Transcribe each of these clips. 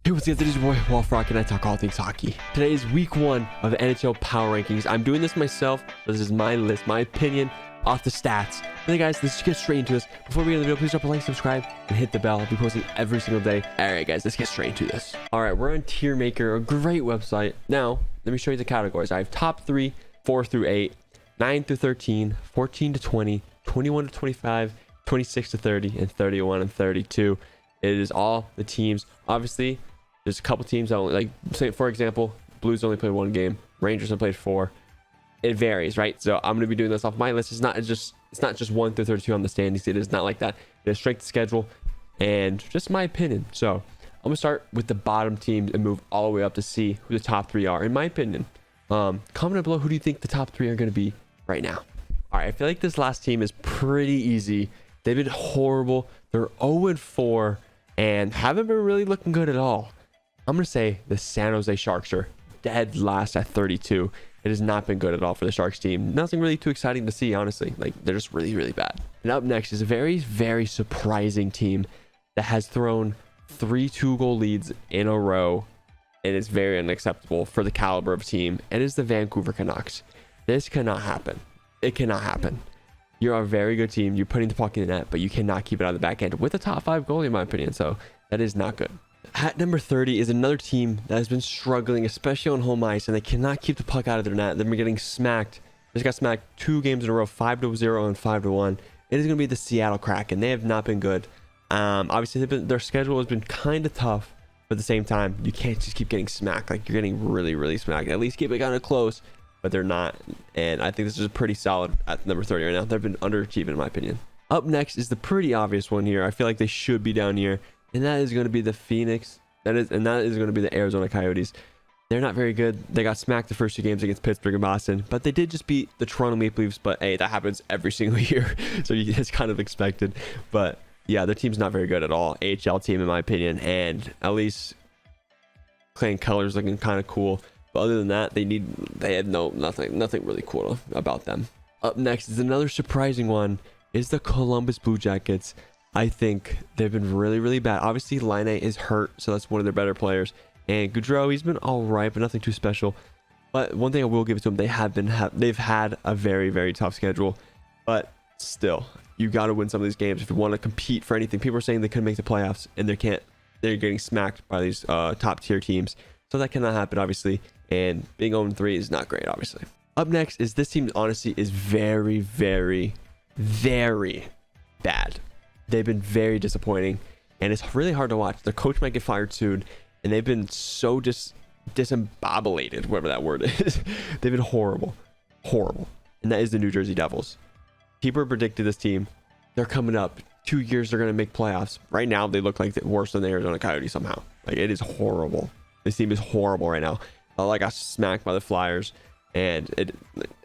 Hey, what's up? This is your boy Wolf Rock, and I talk all things hockey. Today is week 1 of the NHL Power Rankings. I'm doing this myself. This is my list, my opinion off the stats. Hey guys, let's get straight into this. Before we get into the video, please drop a like, subscribe, and hit the bell. I'll be posting every single day. All right, guys, let's get straight into this. All right, we're on Tier Maker, a great website. Now, let me show you the categories. I have top 3, 4 through 8, 9 through 13, 14 to 20, 21 to 25, 26 to 30, and 31 and 32. It is all the teams. Obviously, there's a couple teams that only, like, say for example, Blues only played 1 game, Rangers have played 4. It varies, right? So I'm going to be doing this off my list. It's not just 1 through 32 on the standings. It is not like that. It is strength of schedule and just my opinion. So I'm going to start with the bottom teams and move all the way up to see who the top 3 are, in my opinion. Comment down below, who do you think the top 3 are going to be right now? All right, I feel like this last team is pretty easy. They've been horrible. They're 0-4 and haven't been really looking good at all. I'm going to say the San Jose Sharks are dead last at 32. It has not been good at all for the Sharks team. Nothing really too exciting to see, honestly. Like, they're just really, really bad. And up next is a very, very surprising team that has thrown 3 2-goal leads in a row. And it's very unacceptable for the caliber of team. It is the Vancouver Canucks. This cannot happen. It cannot happen. You're a very good team. You're putting the puck in the net, but you cannot keep it out of the back end with a top 5 goalie, in my opinion. So that is not good. At number 30 is another team that has been struggling, especially on home ice, and they cannot keep the puck out of their net. They've been getting smacked. They just got smacked 2 games in a row, 5-0 and 5-1. It is going to be the Seattle Kraken. They have not been good. Obviously, their schedule has been kind of tough, but at the same time, you can't just keep getting smacked. Like, you're getting really, really smacked. At least keep it kind of close, but they're not. And I think this is pretty solid at number 30 right now. They've been underachieving, in my opinion. Up next is the pretty obvious one here. I feel like they should be down here. And that is going to be the Phoenix. That is going to be the Arizona Coyotes. They're not very good. They got smacked the first 2 games against Pittsburgh and Boston, but they did just beat the Toronto Maple Leafs. But hey, that happens every single year, so it's kind of expected. But yeah, their team's not very good at all. AHL team, in my opinion, and at least playing colors looking kind of cool. But other than that, they had nothing really cool about them. Up next is another surprising one. Is the Columbus Blue Jackets. I think they've been really, really bad. Obviously, Line is hurt, so that's one of their better players. And Gaudreau, he's been all right, but nothing too special. But one thing I will give it to them, they've had a very, very tough schedule. But still, you got to win some of these games if you want to compete for anything. People are saying they couldn't make the playoffs, and they can't. They're getting smacked by these top tier teams, so that cannot happen, obviously. And being 0-3 is not great, obviously. Up next is this team. Honestly, is very, very, very bad. They've been very disappointing, and it's really hard to watch. Their coach might get fired soon, and they've been so disembobulated, whatever that word is. They've been horrible, and that is the New Jersey Devils. People predicted this team. They're coming up 2 years. They're going to make playoffs. Right now, they look like they're worse than the Arizona Coyotes somehow. Like, it is horrible. This team is horrible right now. I got smacked by the Flyers, and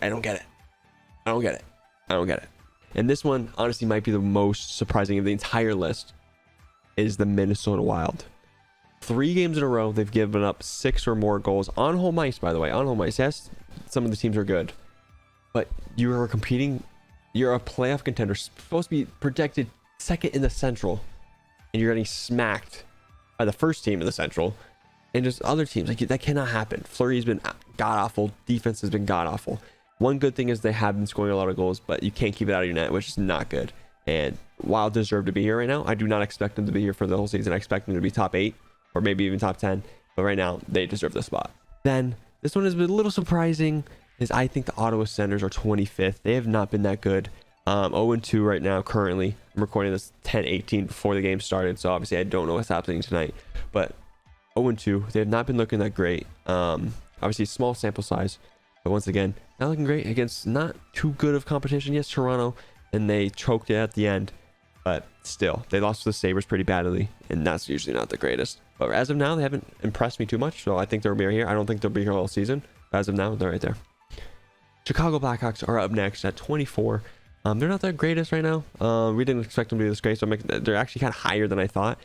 I don't get it. And this one, honestly, might be the most surprising of the entire list, is the Minnesota Wild. 3 games in a row, they've given up 6 or more goals on home ice, by the way. On home ice, yes, some of the teams are good. But you are competing, you're a playoff contender, supposed to be projected 2nd in the Central, and you're getting smacked by the first team in the Central, and just other teams. Like, that cannot happen. Fleury's been god-awful. Defense has been god-awful. One good thing is they have been scoring a lot of goals, but you can't keep it out of your net, which is not good. And Wild deserve to be here right now. I do not expect them to be here for the whole season. I expect them to be top 8 or maybe even top 10. But right now, they deserve the spot. Then, this one has been a little surprising, is I think the Ottawa Senators are 25th. They have not been that good. 0-2 right now, currently. I'm recording this 10:18 before the game started, so obviously I don't know what's happening tonight. But 0-2, they have not been looking that great. Obviously, small sample size. But once again, not looking great against not too good of competition. Yes, Toronto, and they choked it at the end. But still, they lost to the Sabres pretty badly, and that's usually not the greatest. But as of now, they haven't impressed me too much, so I think they'll be here. I don't think they'll be here all season. But as of now, they're right there. Chicago Blackhawks are up next at 24. They're not the greatest right now. We didn't expect them to be this great, so they're actually kind of higher than I thought.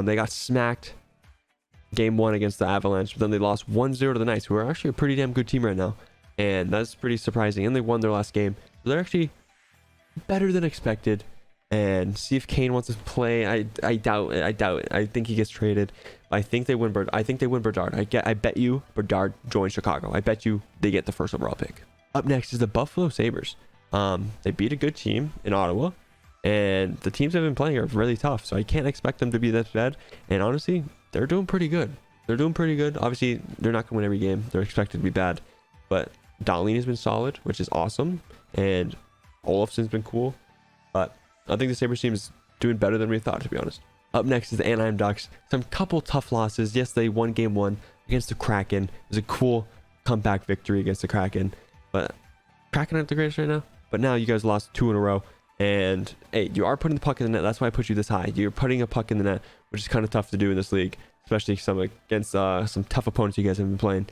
They got smacked game 1 against the Avalanche, but then they lost 1-0 to the Knights, who are actually a pretty damn good team right now. And that's pretty surprising. And they won their last game. So they're actually better than expected. And see if Kane wants to play. I doubt it. I think he gets traded. I think they win Bedard. I bet you Bedard joins Chicago. I bet you they get the first overall pick. Up next is the Buffalo Sabres. They beat a good team in Ottawa, and the teams they've been playing are really tough, so I can't expect them to be that bad. And honestly, they're doing pretty good. Obviously, they're not going to win every game. They're expected to be bad, but Dahlin has been solid, which is awesome, and Olofsson's been cool. But I think the Sabres team is doing better than we thought, to be honest. Up next is the Anaheim Ducks. Some couple tough losses. Yes, they won game 1 against the Kraken. It was a cool comeback victory against the Kraken, but Kraken aren't the greatest right now. But now you guys lost 2 in a row, and hey, you are putting the puck in the net. That's why I put you this high. You're putting a puck in the net, which is kind of tough to do in this league, especially against some tough opponents you guys have been playing.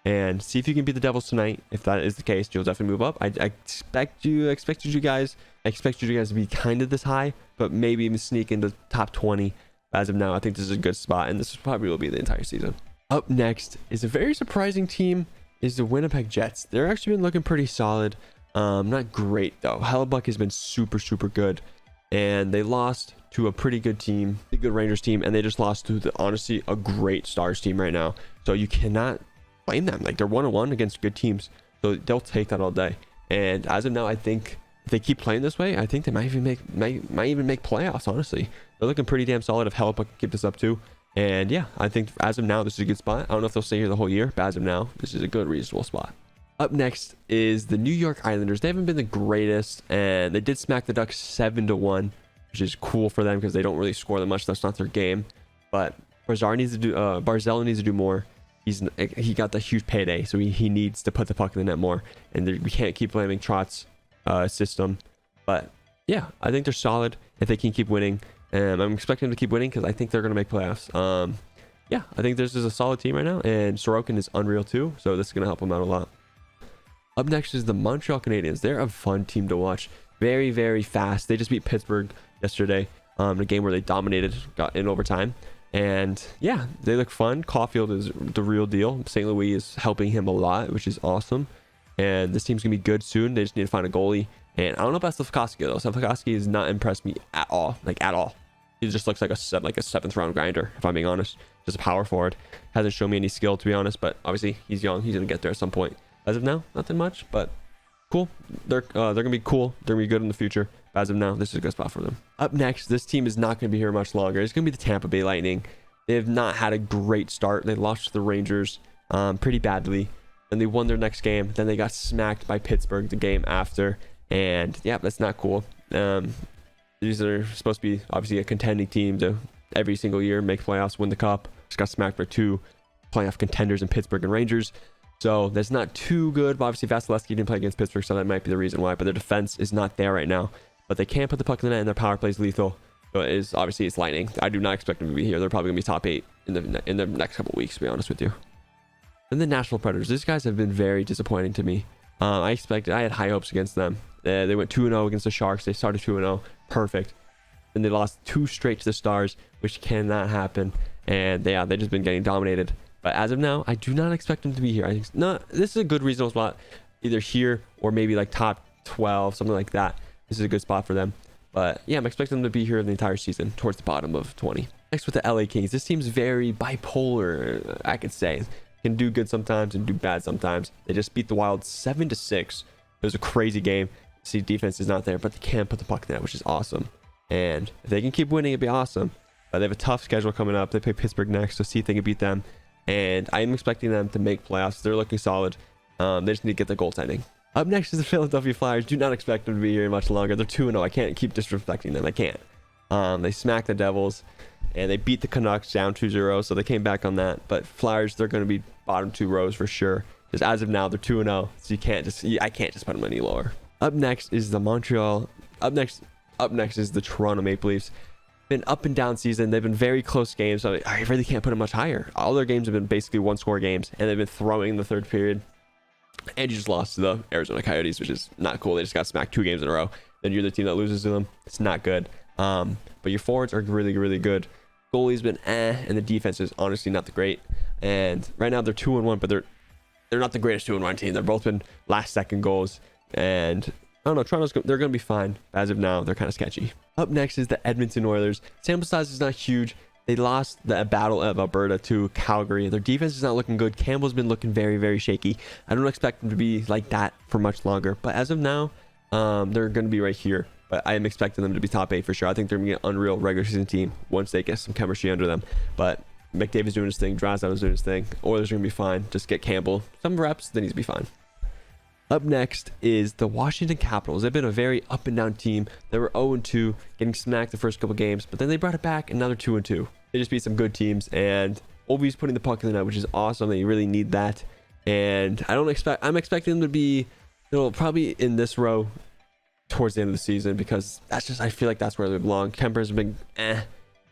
And see if you can beat the Devils tonight. If that is the case, you'll definitely move up. I expect you guys to be kind of this high, but maybe even sneak into top 20. As of now, I think this is a good spot, and this probably will be the entire season. Up next is a very surprising team, is the Winnipeg Jets. They're actually been looking pretty solid. Not great though. Hellebuck has been super good, and they lost to a pretty good team, a good Rangers team, and they just lost to honestly a great Stars team right now. So you cannot blame them. Like, they're 1-1 against good teams, so they'll take that all day. And as of now, I think if they keep playing this way, I think they might even make playoffs. Honestly, they're looking pretty damn solid if Hellebuck can keep this up too. And yeah, I think as of now, this is a good spot. I don't know if they'll stay here the whole year, but as of now, this is a good, reasonable spot. Up next is the New York Islanders. They haven't been the greatest, and they did smack the Ducks 7-1, which is cool for them because they don't really score that much. That's not their game. But Barzal needs to do more. He got the huge payday, so he needs to put the puck in the net more, and we can't keep blaming Trott's system. But yeah, I think they're solid if they can keep winning, and I'm expecting them to keep winning because I think they're going to make playoffs. Yeah, I think this is a solid team right now, and Sorokin is unreal too, so this is going to help them out a lot. Up next is the Montreal Canadiens. They're a fun team to watch. Very fast. They just beat Pittsburgh yesterday, a game where they got in overtime. And yeah, they look fun. Caulfield is the real deal. St. Louis is helping him a lot, which is awesome. And this team's going to be good soon. They just need to find a goalie. And I don't know about Slafkovsky, though. Slafkovsky has not impressed me at all. Like, at all. He just looks like a 7th round grinder, if I'm being honest. Just a power forward. Hasn't shown me any skill, to be honest. But obviously, he's young. He's going to get there at some point. As of now, nothing much, but cool. They're going to be cool. They're going to be good in the future. As of now, this is a good spot for them. Up next, this team is not going to be here much longer. It's going to be the Tampa Bay Lightning. They have not had a great start. They lost to the Rangers pretty badly. Then they won their next game. Then they got smacked by Pittsburgh the game after. And yeah, that's not cool. These are supposed to be obviously a contending team to every single year make playoffs, win the cup. Just got smacked by 2 playoff contenders in Pittsburgh and Rangers. So that's not too good. But obviously, Vasilevsky didn't play against Pittsburgh, so that might be the reason why. But their defense is not there right now. But they can't put the puck in the net, and their power play is lethal. So it's Lightning. I do not expect them to be here. They're probably going to be top 8 in the next couple of weeks, to be honest with you. And the Nashville Predators. These guys have been very disappointing to me. I had high hopes against them. They went 2-0 against the Sharks. They started 2-0. Perfect. Then they lost 2 straight to the Stars, which cannot happen. And they've just been getting dominated. But as of now, I do not expect them to be here. I think this is a good reasonable spot, either here or maybe like top 12, something like that. This is a good spot for them. But yeah, I'm expecting them to be here the entire season, towards the bottom of 20. Next with the LA Kings. This team's very bipolar, I could say. Can do good sometimes and do bad sometimes. They just beat the Wild 7-6. It was a crazy game. See, defense is not there, but they can put the puck in there, which is awesome. And if they can keep winning, it'd be awesome. But they have a tough schedule coming up. They play Pittsburgh next, so see if they can beat them. And I'm expecting them to make playoffs. They're looking solid. They just need to get the goaltending. Up next is the Philadelphia Flyers. Do not expect them to be here much longer. They're 2-0. I can't keep disrespecting them. I can't. They smacked the Devils, and they beat the Canucks down 2-0, so they came back on that. But Flyers, they're going to be bottom 2 rows for sure. Because as of now, they're 2-0, so I can't just put them any lower. Up next is the Montreal. Up next is the Toronto Maple Leafs. Been up and down season. They've been very close games, so I really can't put them much higher. All their games have been basically 1-score games, and they've been throwing in the third period. And you just lost to the Arizona Coyotes, which is not cool. They just got smacked 2 games in a row. Then you're the team that loses to them. It's not good. But your forwards are really good. Goalie's been and the defense is honestly not the great. And right now they're 2-1, but they're not the greatest 2-1 team. They've both been last-second goals. And I don't know, they're going to be fine. As of now, they're kind of sketchy. Up next is the Edmonton Oilers. Sample size is not huge. They lost the Battle of Alberta to Calgary. Their defense is not looking good. Campbell's been looking very, very shaky. I don't expect them to be like that for much longer. But as of now, they're going to be right here. But I am expecting them to be top 8 for sure. I think they're going to get an unreal regular season team once they get some chemistry under them. But McDavid's doing his thing. Draisaitl is doing his thing. Oilers are going to be fine. Just get Campbell some reps, then he's be fine. Up next is the Washington Capitals. They've been a very up and down team. They were 0-2, getting smacked the first couple games, but then they brought it back, and now they're 2-2. They just beat some good teams, and Ovi's putting the puck in the net, which is awesome. They really need that. And I'm expecting them to be, probably in this row towards the end of the season, because I feel like that's where they belong. Kemper's been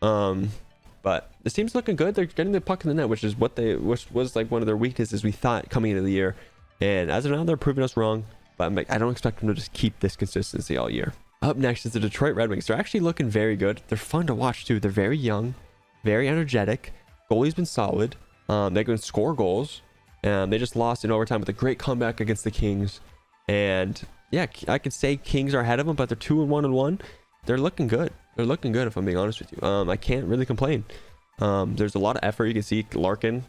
but this team's looking good. They're getting the puck in the net, which was like one of their weaknesses we thought coming into the year. And as of now, they're proving us wrong. But I don't expect them to just keep this consistency all year. Up next is the Detroit Red Wings. They're actually looking very good. They're fun to watch too. They're very young, very energetic. Goalie's been solid. They can score goals. They just lost in overtime with a great comeback against the Kings. And yeah, I could say Kings are ahead of them, but they're 2-1-1. They're looking good. They're looking good, if I'm being honest with you. I can't really complain. There's a lot of effort. You can see Larkin,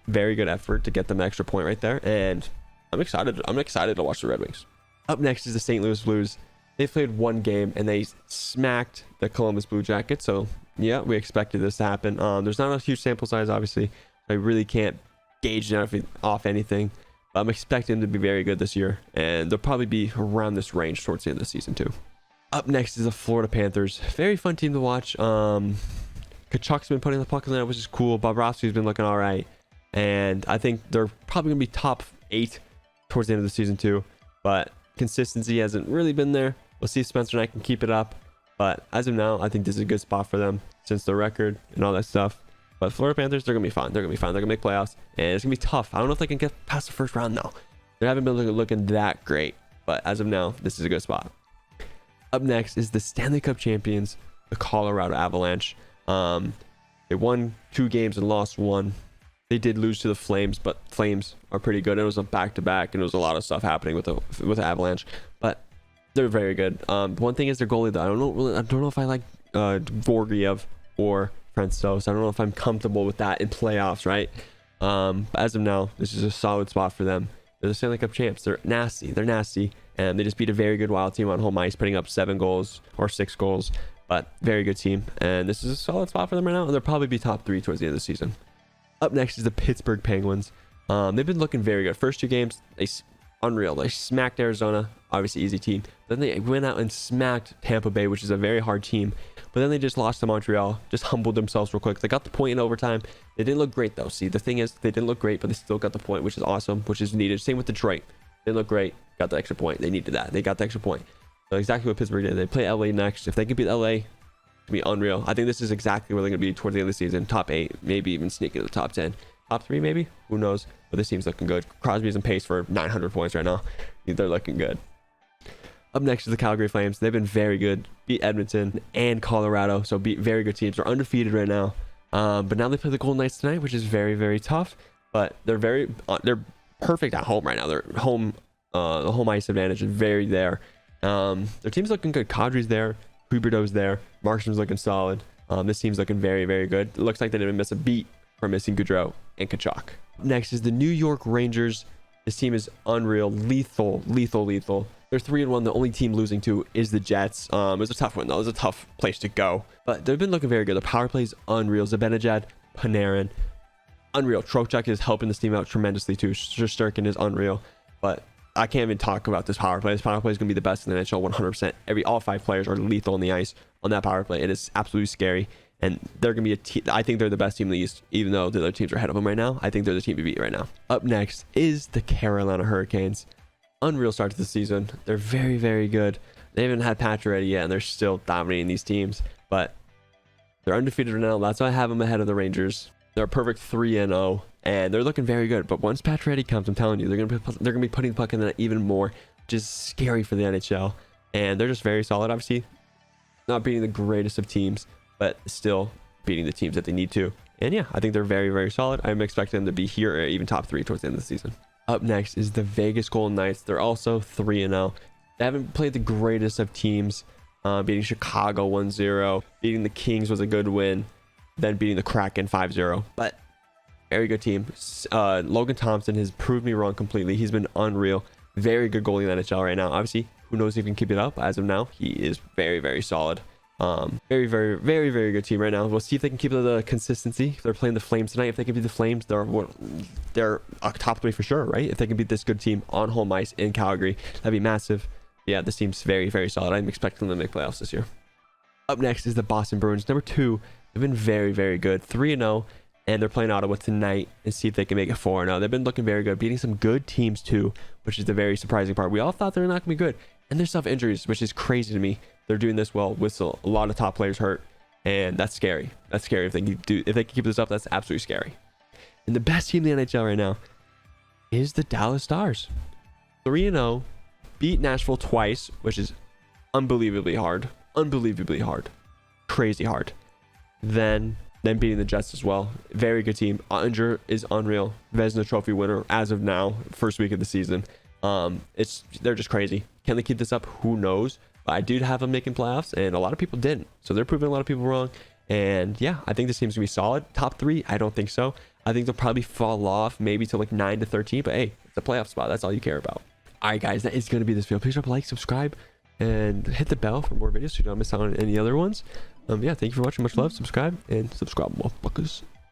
very good effort to get them an extra point right there. And I'm excited. I'm excited to watch the Red Wings. Up next is the St. Louis Blues. They played one game and they smacked the Columbus Blue Jackets. So yeah, we expected this to happen. There's not a huge sample size, obviously. I really can't gauge off anything. But I'm expecting them to be very good this year, and they'll probably be around this range towards the end of the season too. Up next is the Florida Panthers. Very fun team to watch. Kachuk's been putting the puck in there, which is cool. Bobrovsky's been looking all right, and I think they're probably gonna be top 8 towards the end of the season too. But consistency hasn't really been there. We'll see if Spencer and I can keep it up. But as of now, I think this is a good spot for them since their record and all that stuff. But Florida Panthers, they're gonna be fine. They're gonna be fine. They're gonna make playoffs, and it's gonna be tough. I don't know if they can get past the first round though. They haven't been looking that great. But as of now, this is a good spot. Up next is the Stanley Cup champions, the Colorado Avalanche. They won 2 games and lost 1. They did lose to the Flames, but Flames are pretty good. It was a back-to-back, and there was a lot of stuff happening with the Avalanche, but they're very good. One thing is their goalie, though. I don't know if I like Georgiev or Francouz. I don't know if I'm comfortable with that in playoffs, right? But as of now, this is a solid spot for them. They're the Stanley Cup champs. They're nasty. And they just beat a very good Wild team on home ice, putting up 7 goals or 6 goals. But very good team, and this is a solid spot for them right now. And they'll probably be top 3 towards the end of the season. Up next is the Pittsburgh Penguins. They've been looking very good. First 2 games, unreal. They smacked Arizona, obviously easy team. Then they went out and smacked Tampa Bay, which is a very hard team. But then they just lost to Montreal, just humbled themselves real quick. They got the point in overtime. They didn't look great though. See, the thing is, they didn't look great, but they still got the point, which is awesome, which is needed. Same with Detroit. They didn't look great, got the extra point. They needed that. They got the extra point. So exactly what Pittsburgh did. They play LA next. If they can beat LA, it's gonna be unreal. I think this is exactly where they're gonna be towards the end of the season. Top 8, maybe even sneak into the top 10. Top 3 maybe, who knows? But this team's looking good. Crosby's in pace for 900 points right now. They're looking good. Up next is the Calgary Flames. They've been very good. Beat Edmonton and Colorado, so beat very good teams. They're undefeated right now. But now they play the Golden Knights tonight, which is very, very tough. But they're perfect at home right now. They're home. The home ice advantage is very there. Their team's looking good. Kadri's there. Huberdeau's there. Markstrom's looking solid. This team's looking very, very good. It looks like they didn't miss a beat from missing Gaudreau and Kachuk. Next is the New York Rangers. This team is unreal. Lethal. They're 3-1. The only team losing to is the Jets. It was a tough one though. It was a tough place to go. But they've been looking very good. The power play is unreal. Zibanejad, Panarin, unreal. Trocheck is helping this team out tremendously too. Shesterkin is unreal. But I can't even talk about this power play. This power play is going to be the best in the NHL 100%. All 5 players are lethal on the ice on that power play. It is absolutely scary. And they're going to be a team. I think they're the best team in the East, even though the other teams are ahead of them right now. I think they're the team to beat right now. Up next is the Carolina Hurricanes. Unreal start to the season. They're very, very good. They haven't had Pacioretty yet, and they're still dominating these teams. But they're undefeated right now. That's why I have them ahead of the Rangers. They're a perfect 3-0, and they're looking very good. But once Pacioretty comes, I'm telling you, they're gonna be putting the puck in the net even more, which is scary for the NHL. And they're just very solid. Obviously, not beating the greatest of teams, but still beating the teams that they need to. And yeah, I think they're very, very solid. I'm expecting them to be here or even top 3 towards the end of the season. Up next is the Vegas Golden Knights. They're also 3-0. They haven't played the greatest of teams. Beating Chicago 1-0. Beating the Kings was a good win. then beating the Kraken 5-0. But very good team. Logan Thompson has proved me wrong completely. He's been unreal. Very good goalie in the NHL right now. Obviously, who knows if he can keep it up. As of now, he is very, very solid. Very, very, very, very good team right now. We'll see if they can keep the consistency. If they're playing the Flames tonight, if they can beat the Flames, they're top 3 for sure, right? If they can beat this good team on home ice in Calgary, that'd be massive. Yeah, this team's very, very solid. I'm expecting them to make playoffs this year. Up next is the Boston Bruins. Number 2, they've been very, very good. 3-0, and they're playing Ottawa tonight and see if they can make it 4-0. They've been looking very good, beating some good teams too, which is the very surprising part. We all thought they were not going to be good, and they still have injuries, which is crazy to me. They're doing this well with a lot of top players hurt, and that's scary. That's scary. If they can keep this up, that's absolutely scary. And the best team in the NHL right now is the Dallas Stars. 3-0, beat Nashville twice, which is unbelievably hard. Unbelievably hard. Crazy hard. Then beating the Jets as well. Very good team. Ottinger is unreal. Vezina Trophy winner as of now, first week of the season. They're just crazy. Can they keep this up? Who knows? But I do have them making playoffs, and a lot of people didn't. So they're proving a lot of people wrong. And yeah, I think this team's gonna be solid. Top 3, I don't think so. I think they'll probably fall off maybe to like 9-13. But hey, it's a playoff spot. That's all you care about. All right, guys, that is gonna be this video. Please drop a like, subscribe, and hit the bell for more videos so you don't miss out on any other ones. Yeah, thank you for watching. Much love. Subscribe, motherfuckers.